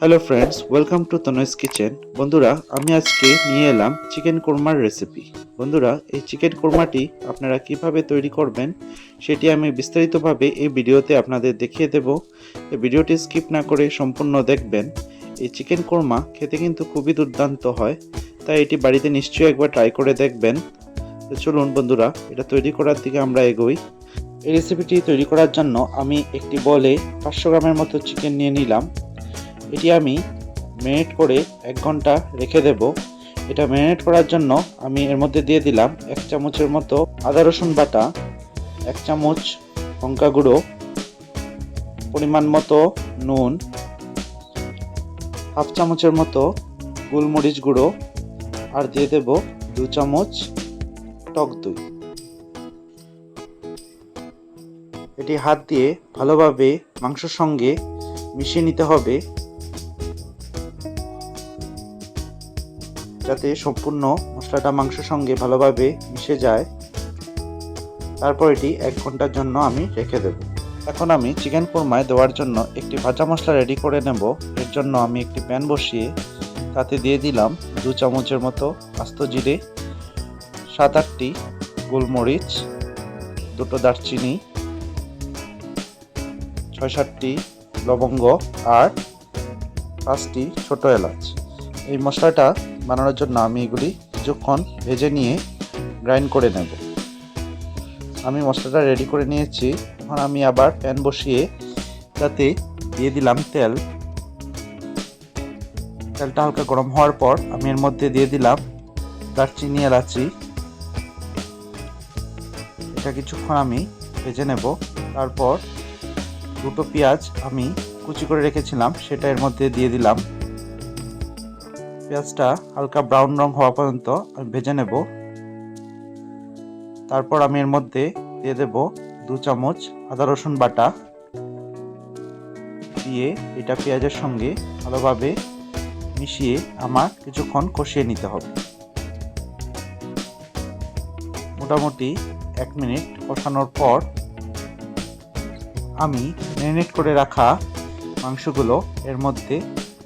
Hello friends, welcome to Tanay's kitchen. বন্ধুরা, আমি আজকে নিয়ে এলাম চিকেন কোরমার রেসিপি। বন্ধুরা, এই চিকেন কোরমাটি আপনারা কিভাবে তৈরি করবেন সেটি আমি বিস্তারিতভাবে এই ভিডিওতে আপনাদের দেখিয়ে দেব। এই ভিডিওটি স্কিপ না করে সম্পূর্ণ দেখবেন। এই চিকেন কোরমা খেতে কিন্তু খুবই দুর্দান্ত হয়, তাই এটি বাড়িতে নিশ্চয়ই একবার ট্রাই করে দেখবেন। তো চলুন বন্ধুরা, এটা তৈরি করার দিকে আমরা এগোই। এই রেসিপিটি তৈরি করার জন্য আমি একটি বলে 500 গ্রামের মতো চিকেন নিয়ে নিলাম। এটি আমি ম্যারিনেট করে 1 ঘন্টা রেখে দেব। এটা ম্যারিনেট করার জন্য আমি এর মধ্যে দিয়ে দিলাম 1 চামচের মতো আদা রসুন বাটা, 1 চামচ লঙ্কা গুঁড়ো, পরিমাণ মতো নুন, হাফ চামচের মতো গোলমরিচ গুঁড়ো, আর দিয়ে দেব 2 চামচ টক দই। এটি হাত দিয়ে ভালোভাবে মাংসের সঙ্গে মিশিয়ে নিতে হবে, যাতে সম্পূর্ণ মশলাটা মাংসের সঙ্গে ভালোভাবে মিশে যায়। তারপর এটি 1 ঘন্টার জন্য আমি রেখে দেব। এখন আমি চিকেন কোরমায় দেওয়ার জন্য একটি ভাজা মশলা রেডি করে নেব। এর জন্য আমি একটি প্যান বসিয়ে তাতে দিয়ে দিলাম 2 চামচের মতো আস্ত জিরে, 7-8টি গোলমরিচ, 2টো দারচিনি, 6-7টি লবঙ্গ আর 5টি ছোট এলাচ। এই মশলাটা বানানোর জন্য আমি এগুলি কিছুক্ষণ ভেজে নিয়ে গ্রাইন্ড করে নেব। আমি মশলাটা রেডি করে নিয়েছি। এখন আমি আবার প্যান বসিয়ে তাতে দিয়ে দিলাম তেল। তেলটা হালকা গরম হওয়ার পর আমি এর মধ্যে দিয়ে দিলাম দারচিনি, এলাচি। এটা কিছুক্ষণ আমি ভেজে নেব। তারপর 2টো পেঁয়াজ আমি কুচি করে রেখেছিলাম, সেটা এর মধ্যে দিয়ে দিলাম। পেঁয়াজটা হালকা ব্রাউন রং হওয়া পর্যন্ত আমি ভেজে নেব। তারপর আমি এর মধ্যে দিয়ে দেব 2 চামচ আদা রসুন বাটা, দিয়ে এটা পেঁয়াজের সঙ্গে ভালোভাবে মিশিয়ে আমার কিছুক্ষণ কষিয়ে নিতে হবে। মোটামুটি 1 মিনিট কষানোর পর আমি ম্যারিনেট করে রাখা মাংসগুলো এর মধ্যে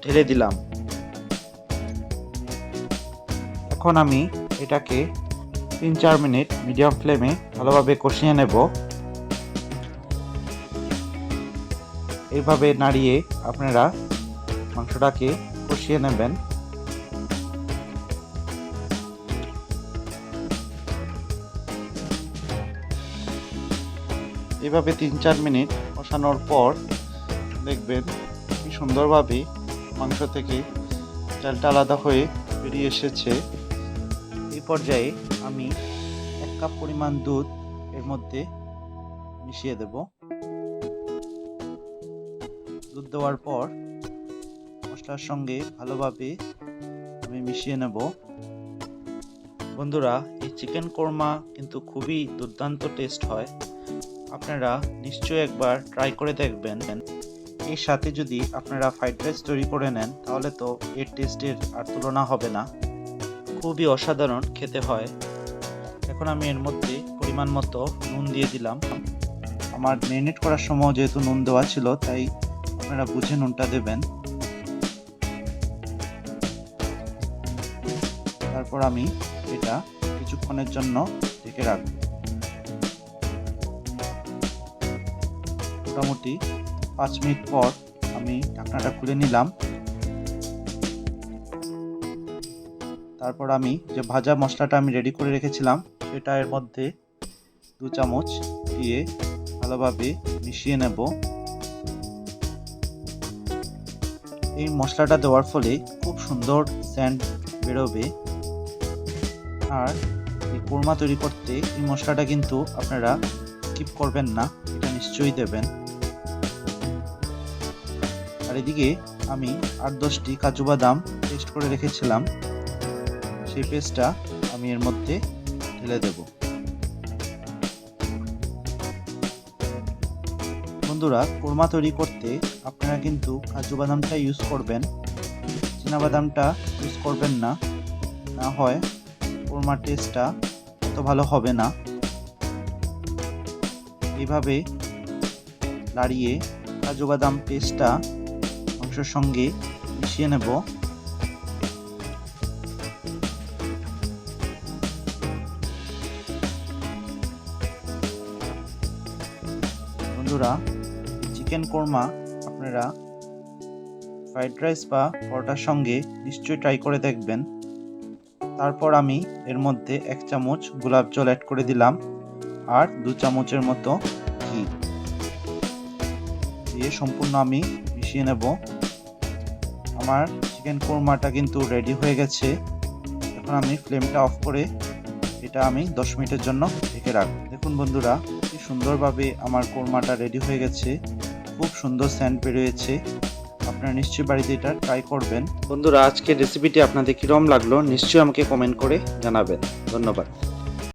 ঢেলে দিলাম। এখন আমি এটাকে 3-4 মিনিট মিডিয়াম ফ্লেমে ভালোভাবে কষিয়ে নেব। এইভাবে নাড়িয়ে আপনারা মাংসটাকে কষিয়ে নেবেন। এইভাবে 3-4 মিনিট কষানোর পর দেখবেন কি সুন্দরভাবে মাংস থেকে তেলটা আলাদা হয়ে বেরিয়ে এসেছে। এই পর্যায়ে আমি 1 কাপ পরিমাণ দুধ এর মধ্যে মিশিয়ে দেব। দুধ দেওয়ার পর মশলার সঙ্গে ভালোভাবে আমি মিশিয়ে নেব। বন্ধুরা, এই চিকেন কোরমা কিন্তু খুবই দুর্দান্ত টেস্ট হয়। আপনারা নিশ্চয়ই একবার ট্রাই করে দেখবেন। এর সাথে যদি আপনারা ফ্রাইড রাইস তৈরি করে নেন, তাহলে তো এর টেস্টের আর তুলনা হবে না। খুবই অসাধারণ খেতে হয়। এখন আমি এর মধ্যে পরিমাণ মতো নুন দিয়ে দিলাম। আমার ম্যারিনেট করার সময় যেহেতু নুন দেওয়া ছিল, তাই আপনারা বুঝে নুনটা দেবেন। তারপর আমি এটা কিছুক্ষণের জন্য ঢেকে রাখব। মোটামুটি 5 মিনিট পর আমি ঢাকনাটা খুলে নিলাম। তারপর আমি যে ভাজা মশলাটা আমি রেডি করে রেখেছিলাম, সেটা এর মধ্যে 2 চামচ দিয়ে ভালোভাবে মিশিয়ে নেব। এই মশলাটা দেওয়ার ফলে খুব সুন্দর সেন্ট বেরোবে। আর এই কোরমা তৈরি করতে এই মশলাটা কিন্তু আপনারা স্কিপ করবেন না, এটা নিশ্চয়ই দেবেন। আর এদিকে আমি 8-10টি কাজু বাদাম পেস্ট করে রেখেছিলাম, সেই পেস্টটা আমি এর মধ্যে ঢেলে দেব। বন্ধুরা, কোরমা তৈরি করতে আপনারা কিন্তু কাজু বাদামটা ইউজ করবেন, চীনা বাদামটা ইউজ করবেন না, না হয় কোরমার টেস্টটা অত ভালো হবে না। এইভাবে নাড়িয়ে কাজু বাদাম পেস্টটা মাংসের সঙ্গে মিশিয়ে নেব। বন্ধুরা, চিকেন কোরমা আপনারা ফ্রাইড রাইস বা পরোটার সঙ্গে নিশ্চয়ই ট্রাই করে দেখবেন। তারপর আমি এর মধ্যে 1 চামচ গোলাপ জল অ্যাড করে দিলাম আর 2 চামচের মতো ঘি দিয়ে সম্পূর্ণ আমি মিশিয়ে নেব। আমার চিকেন কোরমাটা কিন্তু রেডি হয়ে গেছে। এখন আমি ফ্লেমটা অফ করে এটা আমি 10 মিনিটের জন্য ঢেকে রাখব। দেখুন বন্ধুরা, কি সুন্দরভাবে আমার কোরমাটা রেডি হয়ে গেছে। খুব সুন্দর সেন্ট বেরিয়েছে। আপনারা নিশ্চয়ই বাড়িতে এটা ট্রাই করবেন। বন্ধুরা, আজকের রেসিপিটি আপনাদের কিরকম লাগলো নিশ্চয়ই আমাকে কমেন্ট করে জানাবেন। ধন্যবাদ।